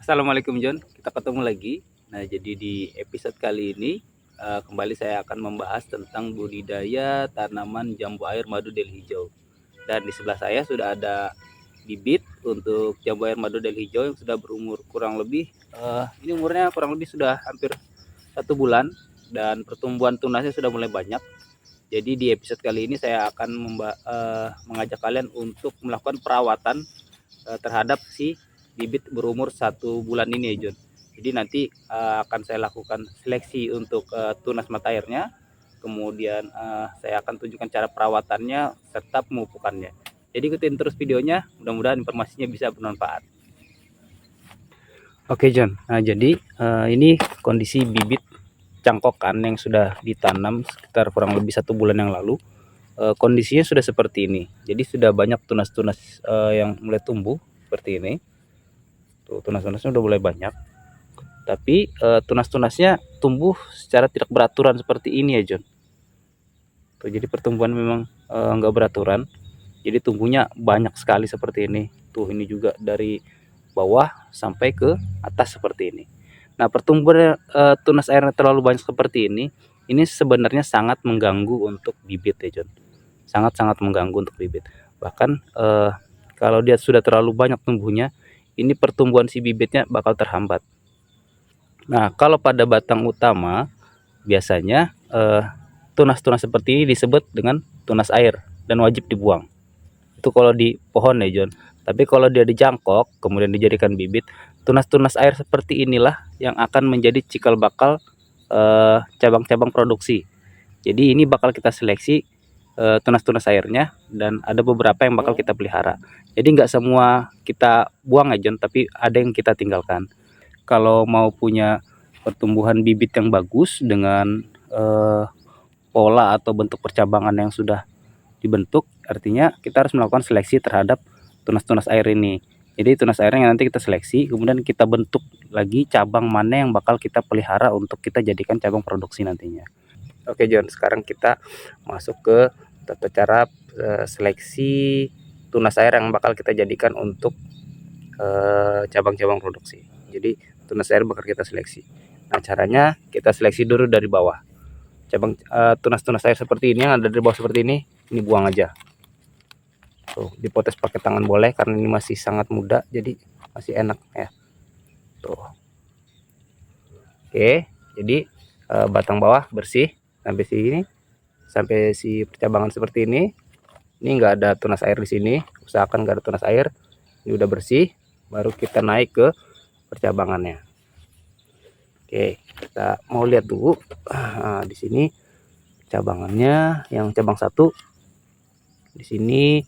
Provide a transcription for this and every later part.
Assalamualaikum John, kita ketemu lagi. Nah, jadi di episode kali ini kembali saya akan membahas tentang budidaya tanaman jambu air madu del hijau. Dan di sebelah saya sudah ada bibit untuk jambu air madu del hijau yang sudah berumur kurang lebih ini umurnya kurang lebih sudah hampir 1 bulan dan pertumbuhan tunasnya sudah mulai banyak. Jadi di episode kali ini saya akan mengajak kalian untuk melakukan perawatan terhadap si bibit berumur 1 bulan ini ya John. Jadi nanti akan saya lakukan seleksi untuk tunas mata airnya, kemudian saya akan tunjukkan cara perawatannya serta pemupukannya. Jadi ikutin terus videonya, mudah-mudahan informasinya bisa bermanfaat. Oke John, nah jadi ini kondisi bibit cangkokan yang sudah ditanam sekitar kurang lebih 1 bulan yang lalu. Kondisinya sudah seperti ini, jadi sudah banyak tunas-tunas yang mulai tumbuh seperti ini. Tuh, tunas-tunasnya udah mulai banyak, tapi tunas-tunasnya tumbuh secara tidak beraturan seperti ini ya John. Tuh, jadi pertumbuhan memang enggak beraturan, jadi tumbuhnya banyak sekali seperti ini. Tuh, ini juga dari bawah sampai ke atas seperti ini. Nah, pertumbuhan tunas airnya terlalu banyak seperti ini sebenarnya sangat mengganggu untuk bibit ya John. Sangat-sangat mengganggu untuk bibit. Bahkan kalau dia sudah terlalu banyak tumbuhnya, ini pertumbuhan si bibitnya bakal terhambat. Nah, kalau pada batang utama biasanya tunas-tunas seperti ini disebut dengan tunas air dan wajib dibuang. Itu kalau di pohon ya John. Tapi kalau dia dijangkok kemudian dijadikan bibit, tunas-tunas air seperti inilah yang akan menjadi cikal bakal cabang-cabang produksi. Jadi ini bakal kita seleksi tunas-tunas airnya dan ada beberapa yang bakal kita pelihara. Jadi nggak semua kita buang ya John, tapi ada yang kita tinggalkan. Kalau mau punya pertumbuhan bibit yang bagus dengan pola atau bentuk percabangan yang sudah dibentuk, artinya kita harus melakukan seleksi terhadap tunas-tunas air ini. Jadi tunas airnya nanti kita seleksi, kemudian kita bentuk lagi cabang mana yang bakal kita pelihara untuk kita jadikan cabang produksi nantinya. Oke John, sekarang kita masuk ke tata cara seleksi tunas air yang bakal kita jadikan untuk cabang-cabang produksi. Jadi tunas air bakal kita seleksi. Nah, caranya kita seleksi dulu dari bawah. Cabang tunas-tunas air seperti ini yang ada di bawah seperti ini buang aja. Tuh, dipotes pakai tangan boleh karena ini masih sangat muda, jadi masih enak ya. Tuh. Oke, jadi batang bawah bersih sampai sini, sampai si percabangan seperti ini. Ini enggak ada tunas air di sini, usahakan enggak ada tunas air. Ini udah bersih, baru kita naik ke percabangannya. Oke, kita mau lihat dulu. Nah, di sini cabangannya yang cabang 1. Di sini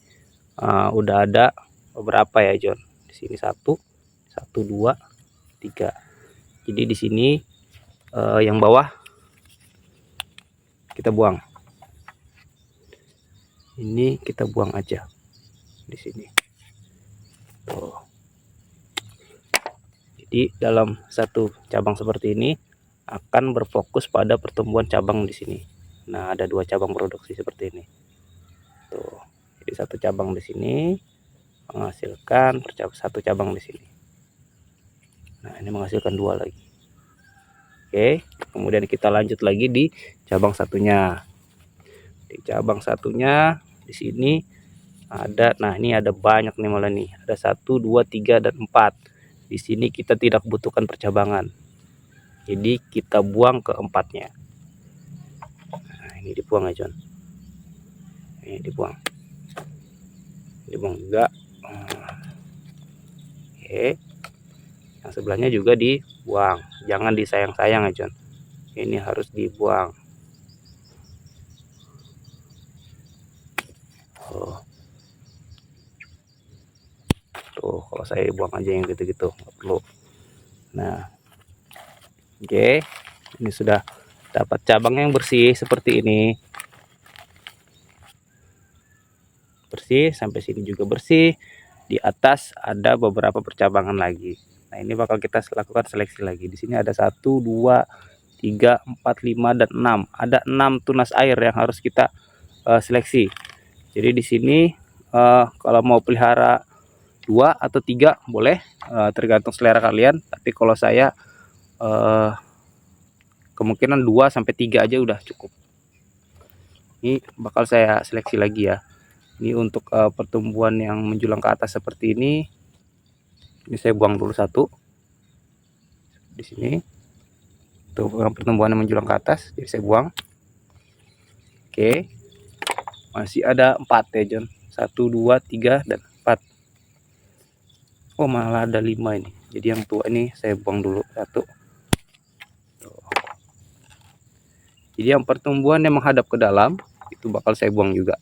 udah ada beberapa ya John. Di sini 1, 2, 3. Jadi di sini yang bawah kita buang. Ini kita buang aja di sini. Tuh. Jadi dalam satu cabang seperti ini akan berfokus pada pertumbuhan cabang di sini. Nah, ada 2 cabang produksi seperti ini. Tuh. Jadi 1 cabang di sini menghasilkan 1 cabang di sini. Nah, ini menghasilkan 2 lagi. Oke, kemudian kita lanjut lagi di cabang satunya. Di cabang satunya di sini ada, nah ini ada banyak nih malah nih. Ada 1, 2, 3 dan 4. Di sini kita tidak butuhkan percabangan. Jadi kita buang ke 4-nya. Nah, ini dibuang ya John. Ini dibuang. Dibuang juga. Oke. Yang sebelahnya juga dibuang. Jangan disayang-sayang ya John. Ini harus dibuang. Tuh, kalau saya buang aja yang gitu-gitu, nggak perlu. Nah, oke, ini sudah dapat cabang yang bersih seperti ini. Bersih, sampai sini juga bersih. Di atas ada beberapa percabangan lagi. Nah, ini bakal kita lakukan seleksi lagi. Di sini ada 1, 2, 3, 4, 5, dan 6. Ada 6 tunas air yang harus kita seleksi. Jadi di sini kalau mau pelihara 2 atau 3 boleh, tergantung selera kalian. Tapi kalau saya kemungkinan 2 sampai 3 aja udah cukup. Ini bakal saya seleksi lagi ya. Ini untuk pertumbuhan yang menjulang ke atas seperti ini. Ini saya buang dulu satu di sini. Tuh, pertumbuhan yang menjulang ke atas, jadi saya buang. Oke, masih ada 4 ya John. 1, 2, 3, dan 4. Oh, malah ada 5 ini. Jadi yang tua ini saya buang dulu satu. Tuh. Jadi yang pertumbuhan yang menghadap ke dalam itu bakal saya buang juga.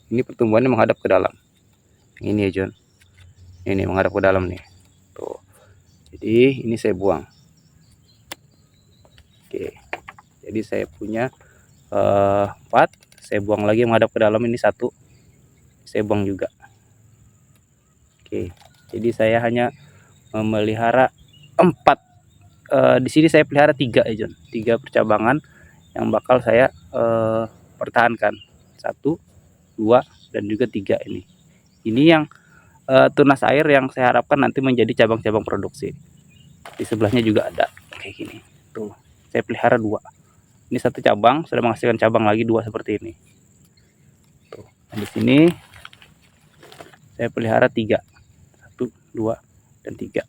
Ini pertumbuhannya menghadap ke dalam. Ini ya John. Ini menghadap ke dalam nih. Tuh. Jadi ini saya buang. Oke. Jadi saya punya 4. Saya buang lagi yang menghadap ke dalam, ini 1. Saya buang juga. Oke. Jadi saya hanya memelihara 4. Di sini saya pelihara 3 ya John. 3 percabangan yang bakal saya pertahankan. 1, 2, dan juga 3 ini. Ini yang tunas air yang saya harapkan nanti menjadi cabang-cabang produksi. Di sebelahnya juga ada kayak gini. Tuh, saya pelihara 2. Ini 1 cabang sudah menghasilkan cabang lagi 2 seperti ini. Tuh, nah di sini saya pelihara 3. 1, 2, dan 3.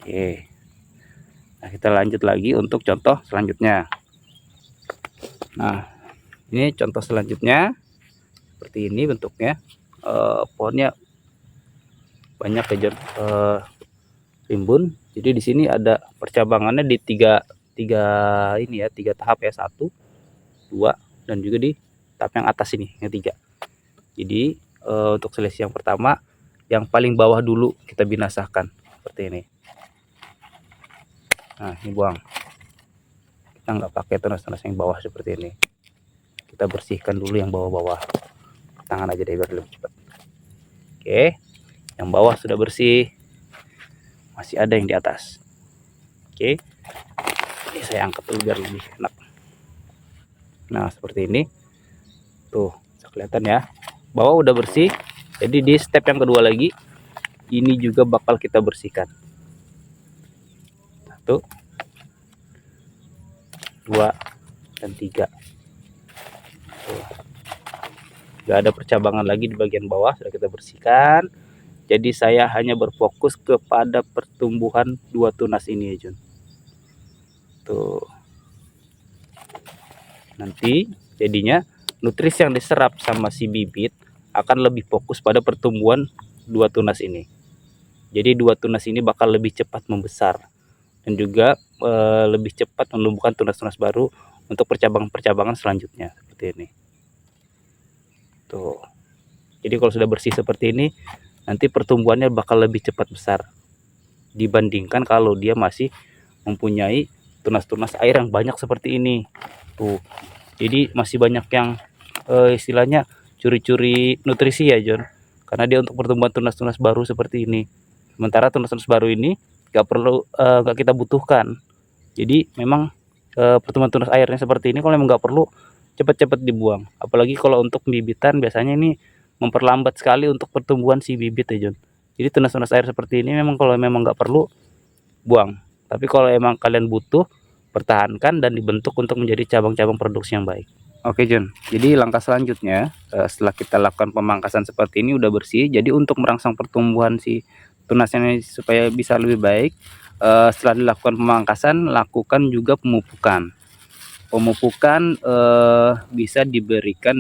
Oke. Nah, kita lanjut lagi untuk contoh selanjutnya. Nah, ini contoh selanjutnya seperti ini bentuknya. Pohonnya banyak ya John, rimbun. Jadi di sini ada percabangannya di tiga ini ya, 3 tahap ya, 1, 2, dan juga di tahap yang atas ini yang 3. Jadi untuk seleksi yang pertama, yang paling bawah dulu kita binasakan seperti ini. Nah, ini buang. Kita nggak pakai tunas-tunas yang bawah seperti ini. Kita bersihkan dulu yang bawah-bawah. Tangan aja deh biar lebih cepat. Oke, yang bawah sudah bersih. Masih ada yang di atas. Oke, ini saya angkat dulu biar lebih enak. Nah, seperti ini. Tuh, bisa kelihatan ya. Bawah udah bersih. Jadi di step yang kedua lagi, ini juga bakal kita bersihkan. 1, 2, dan 3. Tuh. Gak ada percabangan lagi di bagian bawah, sudah kita bersihkan. Jadi saya hanya berfokus kepada pertumbuhan 2 tunas ini ya Jun. Tuh. Nanti jadinya nutrisi yang diserap sama si bibit akan lebih fokus pada pertumbuhan 2 tunas ini. Jadi 2 tunas ini bakal lebih cepat membesar dan juga lebih cepat menumbuhkan tunas-tunas baru untuk percabangan-percabangan selanjutnya seperti ini. Tuh. Jadi kalau sudah bersih seperti ini, nanti pertumbuhannya bakal lebih cepat besar dibandingkan kalau dia masih mempunyai tunas-tunas air yang banyak seperti ini. Tuh. Jadi masih banyak yang istilahnya curi-curi nutrisi ya John, karena dia untuk pertumbuhan tunas-tunas baru seperti ini. Sementara tunas-tunas baru ini gak kita butuhkan. Jadi memang pertumbuhan tunas airnya seperti ini kalau memang gak perlu, cepat-cepat dibuang. Apalagi kalau untuk pembibitan biasanya ini memperlambat sekali untuk pertumbuhan si bibit ya John. Jadi tunas-tunas air seperti ini memang kalau memang nggak perlu, buang. Tapi kalau emang kalian butuh, pertahankan dan dibentuk untuk menjadi cabang-cabang produksi yang baik. Oke John, jadi langkah selanjutnya setelah kita lakukan pemangkasan seperti ini udah bersih. Jadi untuk merangsang pertumbuhan si tunasnya supaya bisa lebih baik, setelah dilakukan pemangkasan, lakukan juga pemupukan. Pemupukan bisa diberikan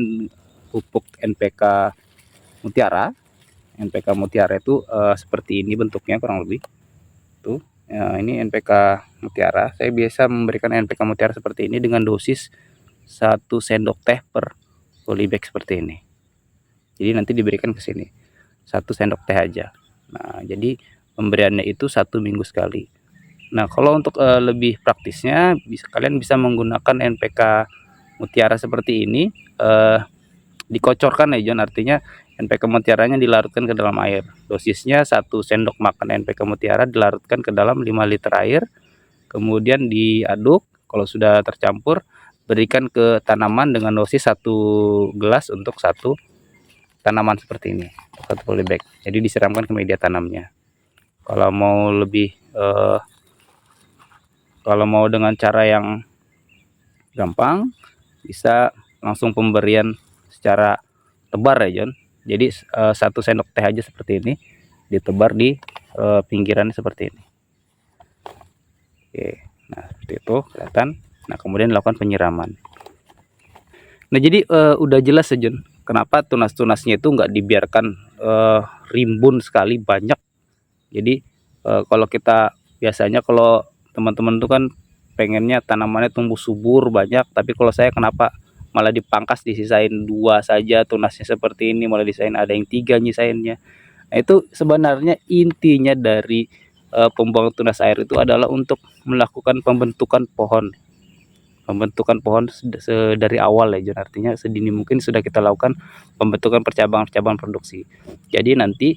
pupuk NPK Mutiara. NPK Mutiara itu seperti ini bentuknya kurang lebih. Tuh, ya, ini NPK Mutiara. Saya biasa memberikan NPK Mutiara seperti ini dengan dosis 1 sendok teh per polybag seperti ini. Jadi nanti diberikan ke sini 1 sendok teh aja. Nah, jadi pemberiannya itu 1 minggu sekali. Nah, kalau untuk lebih praktisnya, kalian bisa menggunakan NPK Mutiara seperti ini, dikocorkan ya John, artinya NPK mutiaranya dilarutkan ke dalam air. Dosisnya 1 sendok makan NPK mutiara dilarutkan ke dalam 5 liter air, kemudian diaduk. Kalau sudah tercampur, berikan ke tanaman dengan dosis 1 gelas untuk 1 tanaman seperti ini, 1 polybag. Jadi disiramkan ke media tanamnya. Kalau mau lebih kalau mau dengan cara yang gampang, bisa langsung pemberian secara tebar ya John. Jadi 1 sendok teh aja seperti ini, ditebar di pinggirannya seperti ini. Oke, nah seperti itu kelihatan. Nah kemudian dilakukan penyiraman. Nah jadi udah jelas ya John, kenapa tunas-tunasnya itu nggak dibiarkan rimbun sekali banyak. Jadi kalau kita biasanya kalau teman-teman tuh kan pengennya tanamannya tumbuh subur banyak, tapi kalau saya kenapa malah dipangkas, disisain 2 saja tunasnya seperti ini, malah disain ada yang 3 nyisainnya. Nah itu sebenarnya intinya dari pembuangan tunas air itu adalah untuk melakukan pembentukan pohon. Pembentukan pohon dari awal ya John, artinya sedini mungkin sudah kita lakukan pembentukan percabangan-percabangan produksi. Jadi nanti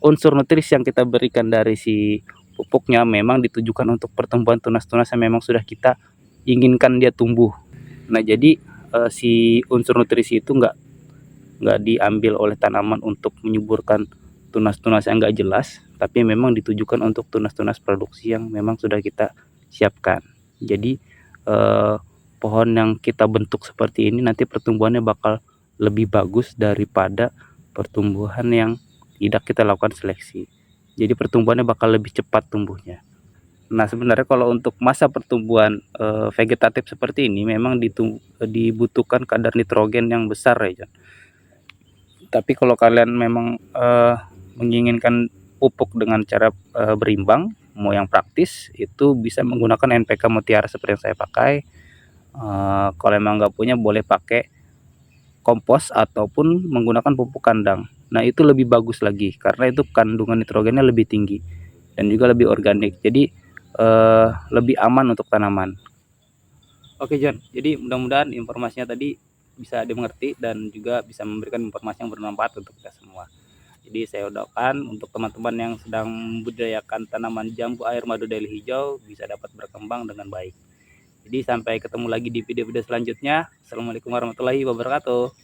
unsur nutrisi yang kita berikan dari si pupuknya memang ditujukan untuk pertumbuhan tunas-tunas yang memang sudah kita inginkan dia tumbuh. Nah jadi si unsur nutrisi itu nggak diambil oleh tanaman untuk menyuburkan tunas-tunas yang nggak jelas, tapi memang ditujukan untuk tunas-tunas produksi yang memang sudah kita siapkan. Jadi pohon yang kita bentuk seperti ini nanti pertumbuhannya bakal lebih bagus daripada pertumbuhan yang tidak kita lakukan seleksi. Jadi pertumbuhannya bakal lebih cepat tumbuhnya. Nah sebenarnya kalau untuk masa pertumbuhan vegetatif seperti ini memang dibutuhkan kadar nitrogen yang besar ya John. Tapi kalau kalian memang menginginkan pupuk dengan cara berimbang, mau yang praktis, itu bisa menggunakan NPK mutiara seperti yang saya pakai. Kalau emang nggak punya boleh pakai kompos ataupun menggunakan pupuk kandang. Nah itu lebih bagus lagi karena itu kandungan nitrogennya lebih tinggi dan juga lebih organik, jadi lebih aman untuk tanaman. Oke John, jadi mudah-mudahan informasinya tadi bisa dimengerti dan juga bisa memberikan informasi yang bermanfaat untuk kita semua. Jadi saya doakan untuk teman-teman yang sedang membudidayakan tanaman jambu air madu daili hijau bisa dapat berkembang dengan baik. Jadi sampai ketemu lagi di video-video selanjutnya. Assalamualaikum warahmatullahi wabarakatuh.